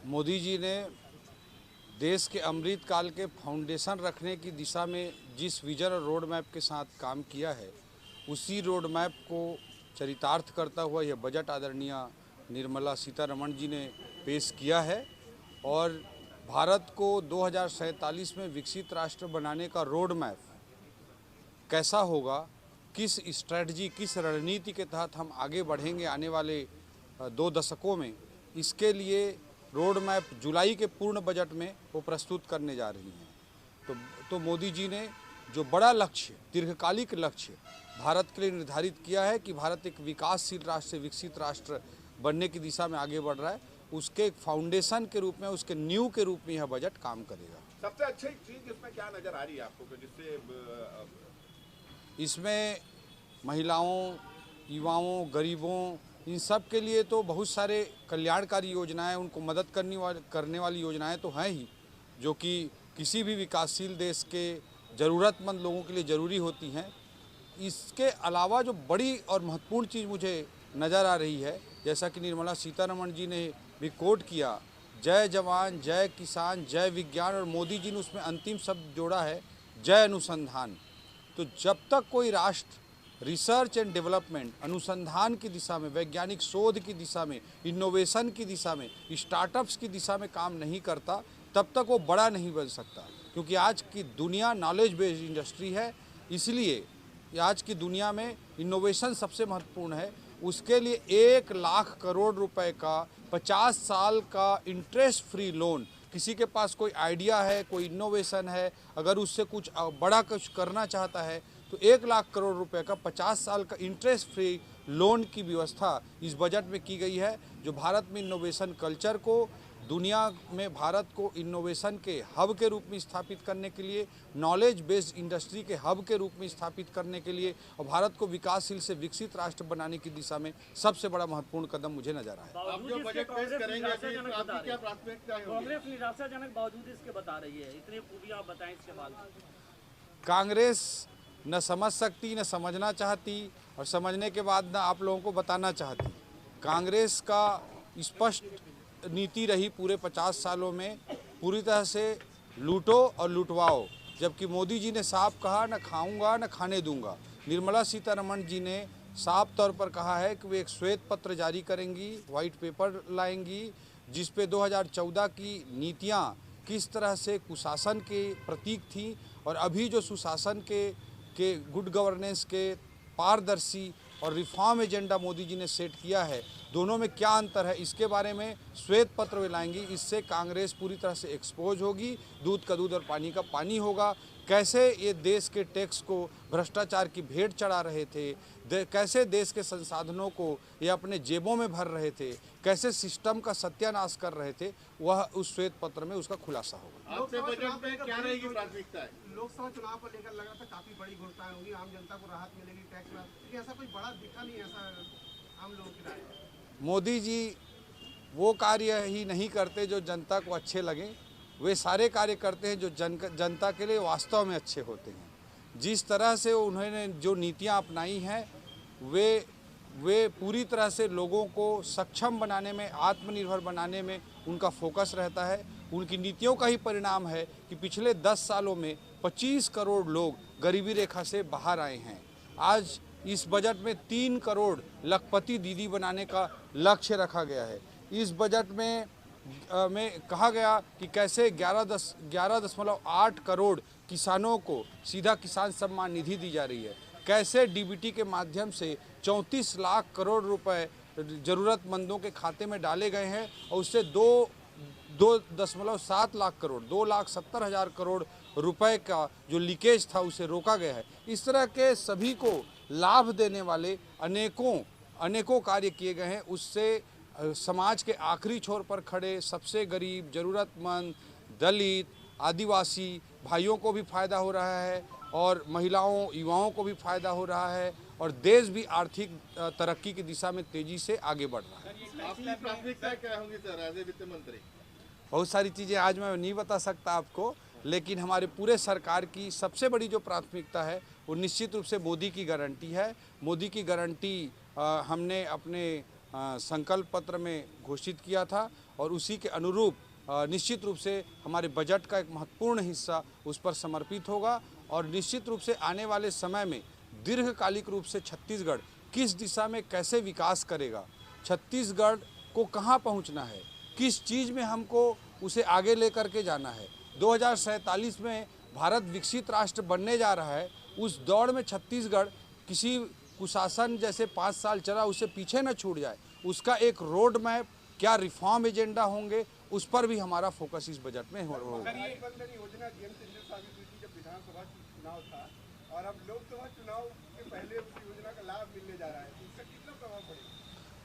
मोदी जी ने देश के अमृत काल के फाउंडेशन रखने की दिशा में जिस विजन और रोड मैप के साथ काम किया है, उसी रोड मैप को चरितार्थ करता हुआ यह बजट आदरणीय निर्मला सीतारमण जी ने पेश किया है और भारत को 2047 में विकसित राष्ट्र बनाने का रोड मैप कैसा होगा, किस स्ट्रैटेजी, किस रणनीति के तहत हम आगे बढ़ेंगे आने वाले 2 दशकों में, इसके लिए रोड मैप जुलाई के पूर्ण बजट में वो प्रस्तुत करने जा रही हैं। तो मोदी जी ने जो बड़ा लक्ष्य, दीर्घकालिक लक्ष्य भारत के लिए निर्धारित किया है कि भारत एक विकासशील राष्ट्र से विकसित राष्ट्र बनने की दिशा में आगे बढ़ रहा है, उसके एक फाउंडेशन के रूप में, उसके नींव के रूप में यह बजट काम करेगा। सबसे अच्छी चीज इसमें क्या नजर आ रही है आपको, जिससे इसमें महिलाओं, युवाओं, गरीबों, इन सब के लिए तो बहुत सारे कल्याणकारी योजनाएं, उनको मदद करने वाली योजनाएं तो हैं ही, जो कि किसी भी विकासशील देश के ज़रूरतमंद लोगों के लिए ज़रूरी होती हैं। इसके अलावा जो बड़ी और महत्वपूर्ण चीज़ मुझे नज़र आ रही है, जैसा कि निर्मला सीतारमण जी ने भी कोट किया, जय जवान, जय किसान, जय विज्ञान, और मोदी जी ने उसमें अंतिम शब्द जोड़ा है जय अनुसंधान। तो जब तक कोई राष्ट्र रिसर्च एंड डेवलपमेंट, अनुसंधान की दिशा में, वैज्ञानिक शोध की दिशा में, इनोवेशन की दिशा में, स्टार्टअप्स की दिशा में काम नहीं करता, तब तक वो बड़ा नहीं बन सकता। क्योंकि आज की दुनिया नॉलेज बेस्ड इंडस्ट्री है, इसलिए आज की दुनिया में इनोवेशन सबसे महत्वपूर्ण है। उसके लिए 1 लाख करोड़ रुपए का 50 साल का इंटरेस्ट फ्री लोन, किसी के पास कोई आइडिया है, कोई इनोवेशन है, अगर उससे कुछ बड़ा कुछ करना चाहता है तो 1 लाख करोड़ रुपए का 50 साल का इंटरेस्ट फ्री लोन की व्यवस्था इस बजट में की गई है, जो भारत में इनोवेशन कल्चर को, दुनिया में भारत को इनोवेशन के हब के रूप में स्थापित करने के लिए, नॉलेज बेस्ड इंडस्ट्री के हब के रूप में स्थापित करने के लिए, और भारत को विकासशील से विकसित राष्ट्र बनाने की दिशा में सबसे बड़ा महत्वपूर्ण कदम मुझे नजर आया। आप जो बजट पेश करेंगे, आपकी क्या प्राथमिकता है? कांग्रेस निराशाजनक बावजूद इसके बता रही है, इतनी खूबियां आप बताएं इसके बाद। कांग्रेस न समझ सकती, न समझना चाहती, और समझने के बाद न आप लोगों को बताना चाहती। कांग्रेस का स्पष्ट नीति रही पूरे 50 सालों में, पूरी तरह से लूटो और लुटवाओ, जबकि मोदी जी ने साफ कहा न खाऊंगा न खाने दूंगा। निर्मला सीतारमण जी ने साफ तौर पर कहा है कि वे एक श्वेत पत्र जारी करेंगी, वाइट पेपर लाएंगी, जिस पे 2014 की नीतियां किस तरह से कुशासन के प्रतीक थी, और अभी जो सुशासन के गुड गवर्नेंस के पारदर्शी और रिफॉर्म एजेंडा मोदी जी ने सेट किया है, दोनों में क्या अंतर है, इसके बारे में श्वेत पत्र वे लाएंगी। इससे कांग्रेस पूरी तरह से एक्सपोज होगी, दूध का दूध और पानी का पानी होगा। कैसे ये देश के टैक्स को भ्रष्टाचार की भेंट चढ़ा रहे थे, कैसे देश के संसाधनों को ये अपने जेबों में भर रहे थे, कैसे सिस्टम का सत्यानाश कर रहे थे, वह उस श्वेत पत्र में उसका खुलासा होगा। आपके बजट में क्या रहेगी प्राथमिकता है? लोकसभा चुनाव को लेकर लगा था काफी बड़ी घोषणाएं होंगी, आम जनता को राहत मिलेगी टैक्स में, लेकिन ऐसा कोई बड़ा दिखा नहीं, ऐसा आम लोगों की राय है। मोदी जी वो कार्य ही नहीं करते जो जनता को अच्छे लगें, वे सारे कार्य करते हैं जो जनता के लिए वास्तव में अच्छे होते हैं। जिस तरह से उन्होंने जो नीतियां अपनाई हैं, वे पूरी तरह से लोगों को सक्षम बनाने में, आत्मनिर्भर बनाने में उनका फोकस रहता है। उनकी नीतियों का ही परिणाम है कि पिछले 10 सालों में 25 करोड़ लोग गरीबी रेखा से बाहर आए हैं। आज इस बजट में 3 करोड़ लखपति दीदी बनाने का लक्ष्य रखा गया है। इस बजट में कहा गया कि कैसे 11.8 करोड़ किसानों को सीधा किसान सम्मान निधि दी जा रही है, कैसे डीबीटी के माध्यम से 34 लाख करोड़ रुपए ज़रूरतमंदों के खाते में डाले गए हैं, और उससे 2.7 लाख करोड़, 2,70,000 करोड़ रुपए का जो लीकेज था उसे रोका गया है। इस तरह के सभी को लाभ देने वाले अनेकों कार्य किए गए हैं। उससे समाज के आखिरी छोर पर खड़े सबसे गरीब, ज़रूरतमंद, दलित, आदिवासी भाइयों को भी फ़ायदा हो रहा है, और महिलाओं, युवाओं को भी फ़ायदा हो रहा है, और देश भी आर्थिक तरक्की की दिशा में तेज़ी से आगे बढ़ रहा है। आपकी प्राथमिकता क्या होगी सर, एज ए वित्त मंत्री? बहुत सारी चीज़ें आज मैं नहीं बता सकता आपको, लेकिन हमारे पूरे सरकार की सबसे बड़ी जो प्राथमिकता है वो निश्चित रूप से मोदी की गारंटी है। मोदी की गारंटी हमने अपने संकल्प पत्र में घोषित किया था, और उसी के अनुरूप निश्चित रूप से हमारे बजट का एक महत्वपूर्ण हिस्सा उस पर समर्पित होगा। और निश्चित रूप से आने वाले समय में दीर्घकालिक रूप से छत्तीसगढ़ किस दिशा में कैसे विकास करेगा, छत्तीसगढ़ को कहाँ पहुँचना है, किस चीज़ में हमको उसे आगे लेकर के जाना है, 2047 में भारत विकसित राष्ट्र बनने जा रहा है, उस दौड़ में छत्तीसगढ़ किसी कुशासन जैसे 5 साल चला उससे पीछे न छूट जाए, उसका एक रोड मैप, क्या रिफॉर्म एजेंडा होंगे, उस पर भी हमारा फोकस इस बजट में होगा। महागठबंधन योजना गेम चेंजर साबित हुई थी जब विधानसभा चुनाव था, और अब लोकसभा चुनाव के पहले उस योजना का लाभ मिलने जा रहा है, इसका कितना प्रभाव पड़ेगा?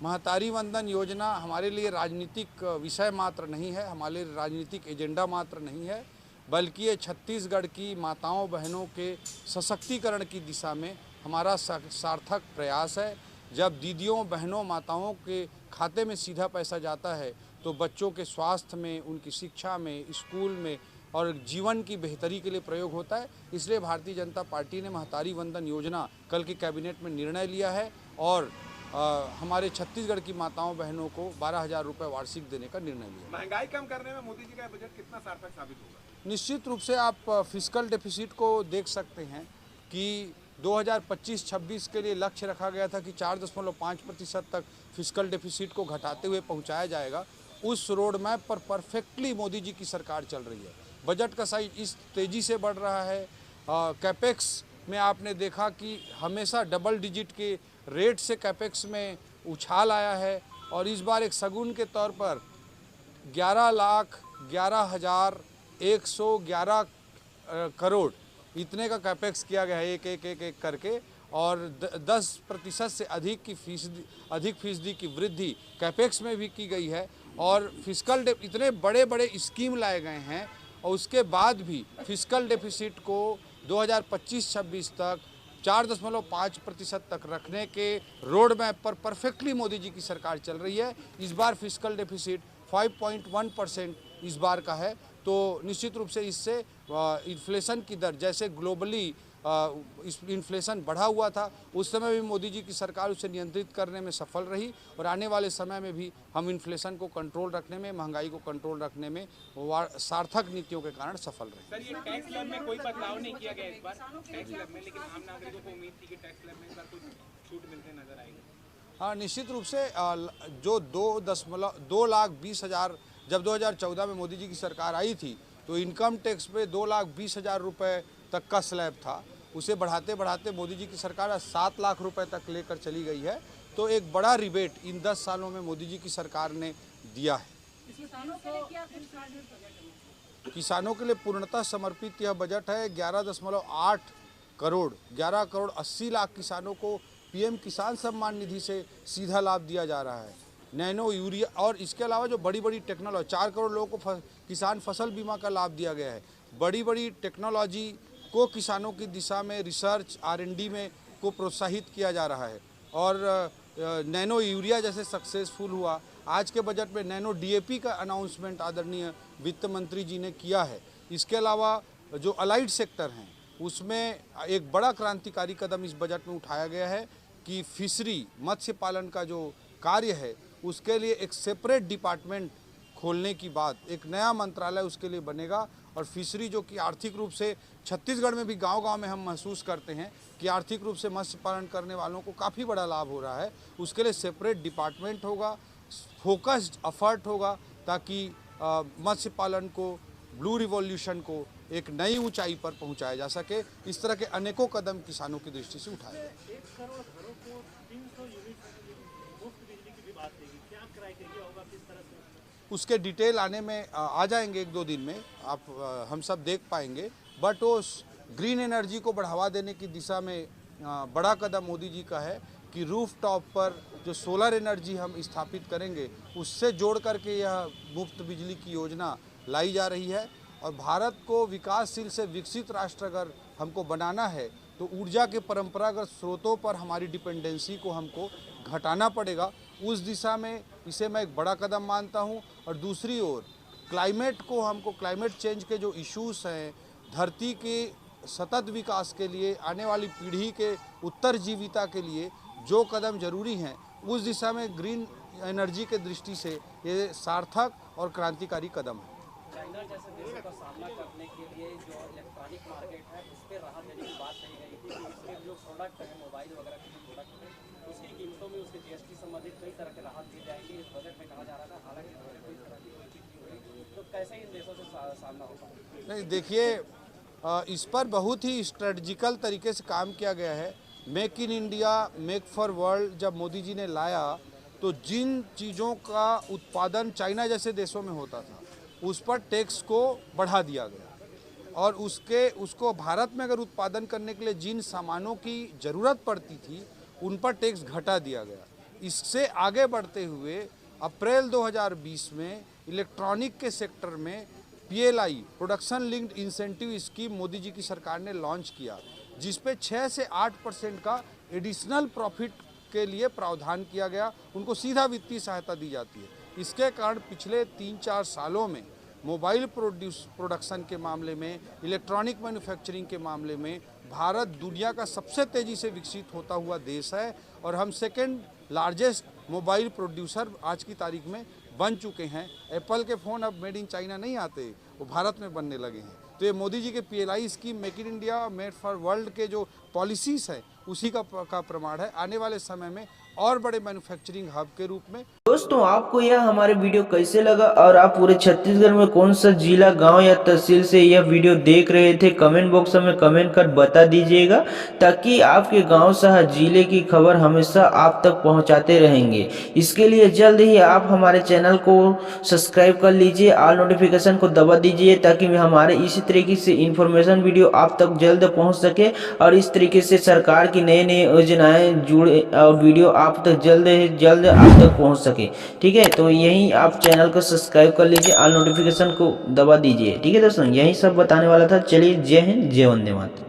महतारी वंदन योजना हमारे लिए राजनीतिक विषय मात्र नहीं है, हमारे राजनीतिक एजेंडा मात्र नहीं है, बल्कि ये छत्तीसगढ़ की माताओं बहनों के सशक्तिकरण की दिशा में हमारा सार्थक प्रयास है। जब दीदियों बहनों माताओं के खाते में सीधा पैसा जाता है तो बच्चों के स्वास्थ्य में, उनकी शिक्षा में, स्कूल में और जीवन की बेहतरी के लिए प्रयोग होता है। इसलिए भारतीय जनता पार्टी ने महतारी वंदन योजना कल की कैबिनेट में निर्णय लिया है और हमारे छत्तीसगढ़ की माताओं बहनों को 12,000 रुपये वार्षिक देने का निर्णय लिया। महंगाई कम करने में मोदी जी का बजट कितना सार्थक साबित होगा? निश्चित रूप से आप फिस्कल डेफिसिट को देख सकते हैं कि 2025-26 के लिए लक्ष्य रखा गया था कि 4.5% तक फिस्कल डेफिसिट को घटाते हुए पहुंचाया जाएगा। उस रोड मैप पर परफेक्टली मोदी जी की सरकार चल रही है। बजट का साइज इस तेज़ी से बढ़ रहा है। कैपेक्स में आपने देखा कि हमेशा डबल डिजिट के रेट से कैपेक्स में उछाल आया है और इस बार एक शगुन के तौर पर 11,11,111 करोड़ इतने का कैपेक्स किया गया है एक करके, और 10% से अधिक फीसदी की वृद्धि कैपेक्स में भी की गई है। और फिस्कल इतने बड़े बड़े स्कीम लाए गए हैं और उसके बाद भी फिस्कल डेफिसिट को 2025-26 तक 4.5% तक रखने के रोड मैप पर परफेक्टली मोदी जी की सरकार चल रही है। इस बार फिस्कल डेफिसिट 5.1% इस बार का है। तो निश्चित रूप से इससे इन्फ्लेशन की दर, जैसे ग्लोबली इन्फ्लेशन बढ़ा हुआ था उस समय भी मोदी जी की सरकार उसे नियंत्रित करने में सफल रही और आने वाले समय में भी हम इन्फ्लेशन को कंट्रोल रखने में, महंगाई को कंट्रोल रखने में सार्थक नीतियों के कारण सफल रहे। सर, ये टैक्स स्लैब में कोई बदलाव नहीं किया गया इस बार टैक्स स्लैब में, लेकिन आम नागरिकों को उम्मीद थी कि टैक्स स्लैब में इस बार कुछ छूट मिलते नजर आएगी। हाँ, निश्चित रूप से जो 2,20,000 जब 2014 में मोदी जी की सरकार आई थी तो इनकम टैक्स पे 2,20,000 रुपये तक का स्लैब था। उसे बढ़ाते बढ़ाते मोदी जी की सरकार 7 लाख रुपए तक लेकर चली गई है। तो एक बड़ा रिबेट इन 10 सालों में मोदी जी की सरकार ने दिया है। किसानों के लिए पूर्णतः समर्पित यह बजट है। 11.8 करोड़ 80 लाख किसानों को पीएम किसान सम्मान निधि से सीधा लाभ दिया जा रहा है। नैनो यूरिया और इसके अलावा जो बड़ी बड़ी टेक्नोलॉजी, 4 करोड़ लोगों को किसान फसल बीमा का लाभ दिया गया है। बड़ी बड़ी टेक्नोलॉजी को किसानों की दिशा में रिसर्च R&D में को प्रोत्साहित किया जा रहा है और नैनो यूरिया जैसे सक्सेसफुल हुआ। आज के बजट में नैनो DAP का अनाउंसमेंट आदरणीय वित्त मंत्री जी ने किया है। इसके अलावा जो अलाइड सेक्टर हैं उसमें एक बड़ा क्रांतिकारी कदम इस बजट में उठाया गया है कि फिशरी मत्स्य पालन का जो कार्य है उसके लिए एक सेपरेट डिपार्टमेंट खोलने की बात, एक नया मंत्रालय उसके लिए बनेगा और फिशरी जो कि आर्थिक रूप से छत्तीसगढ़ में भी गांव-गांव में हम महसूस करते हैं कि आर्थिक रूप से मत्स्य पालन करने वालों को काफ़ी बड़ा लाभ हो रहा है। उसके लिए सेपरेट डिपार्टमेंट होगा, फोकस्ड एफर्ट होगा ताकि मत्स्य पालन को, ब्लू रिवॉल्यूशन को एक नई ऊंचाई पर पहुंचाया जा सके। इस तरह के अनेकों कदम किसानों की दृष्टि से उठाए गए। 1 करोड़ घरों को 300 यूनिट मुफ्त बिजली की भी बात देगी, क्या क्राइटेरिया होगा, किस तरह से? उसके डिटेल आने में आ जाएंगे 1-2 दिन में, आप हम सब देख पाएंगे। बट वो ग्रीन एनर्जी को बढ़ावा देने की दिशा में बड़ा कदम मोदी जी का है कि रूफ टॉप पर जो सोलर एनर्जी हम स्थापित करेंगे उससे जोड़ करके यह मुफ्त बिजली की योजना लाई जा रही है। और भारत को विकासशील से विकसित राष्ट्र अगर हमको बनाना है तो ऊर्जा के परंपरागत स्रोतों पर हमारी डिपेंडेंसी को हमको घटाना पड़ेगा। उस दिशा में इसे मैं एक बड़ा कदम मानता हूं। और दूसरी ओर क्लाइमेट को, हमको क्लाइमेट चेंज के जो इश्यूज़ हैं, धरती के सतत विकास के लिए, आने वाली पीढ़ी के उत्तरजीविता के लिए जो कदम जरूरी हैं उस दिशा में ग्रीन एनर्जी के दृष्टि से ये सार्थक और क्रांतिकारी कदम है। चाइना जैसे देशों का सामना करने के लिए जो इलेक्ट्रॉनिक मार्केट है उस पर राहत देने की बात कही गई थी कि उसके जो प्रोडक्ट हैं मोबाइल वगैरह के जो प्रोडक्ट हैं उसकी कीमतों में उसके जीएसटी संबंधित कई तरह के राहत दी जाएंगी इस बजट में कहा जा रहा था। हालांकि कोई तरह की कोई चीज़ नहीं हुई, तो कैसे इन देशों से सामना होगा? नहीं, देखिए इस पर बहुत ही स्ट्रेटजिकल तरीके से काम किया गया है। Make in India, make for world जब मोदी जी ने लाया तो जिन चीज़ों का उत्पादन चाइना जैसे देशों में होता था उस पर टैक्स को बढ़ा दिया गया और उसको भारत में अगर उत्पादन करने के लिए जिन सामानों की ज़रूरत पड़ती थी उन पर टैक्स घटा दिया गया। इससे आगे बढ़ते हुए अप्रैल 2020 में इलेक्ट्रॉनिक के सेक्टर में PLI production linked incentive scheme Modi ji की सरकार ने लॉन्च किया, जिस पे 6 से 8% का एडिशनल प्रॉफिट के लिए प्रावधान किया गया, उनको सीधा वित्तीय सहायता दी जाती है। इसके कारण पिछले 3-4 सालों में मोबाइल प्रोडक्शन के मामले में, इलेक्ट्रॉनिक मैन्युफैक्चरिंग के मामले में भारत दुनिया का सबसे तेज़ी से विकसित होता हुआ देश है और हम सेकेंड लार्जेस्ट मोबाइल प्रोड्यूसर आज की तारीख में बन चुके हैं। एप्पल के फ़ोन अब मेड इन चाइना नहीं आते, वो भारत में बनने लगे हैं। तो ये मोदी जी के PLI scheme, make in India, made for world के जो पॉलिसीज़ है उसी का प्रमाण है। आने वाले समय में और बड़े मैन्युफैक्चरिंग हब के रूप में। दोस्तों, आपको यह हमारे वीडियो कैसे लगा और आप पूरे छत्तीसगढ़ में कौन सा जिला, गांव या तहसील से यह वीडियो देख रहे थे, कमेंट बॉक्स में कमेंट कर बता दीजिएगा, ताकि आपके गांव शहर जिले की खबर हमेशा आप तक पहुंचाते रहेंगे। इसके लिए जल्द ही आप हमारे चैनल को सब्सक्राइब कर लीजिए, ऑल नोटिफिकेशन को दबा दीजिए, ताकि हमारे इसी तरीके से इन्फॉर्मेशन वीडियो आप तक जल्द पहुँच सके और इस तरीके से सरकार की नई योजनाएं जुड़े और वीडियो आप तक जल्द आप तक पहुंच सके। ठीक है, तो यही आप चैनल को सब्सक्राइब कर लीजिए, ऑल नोटिफिकेशन को दबा दीजिए। ठीक है दोस्तों, यही सब बताने वाला था। चलिए, जय हिंद, जय वंदे मातरम।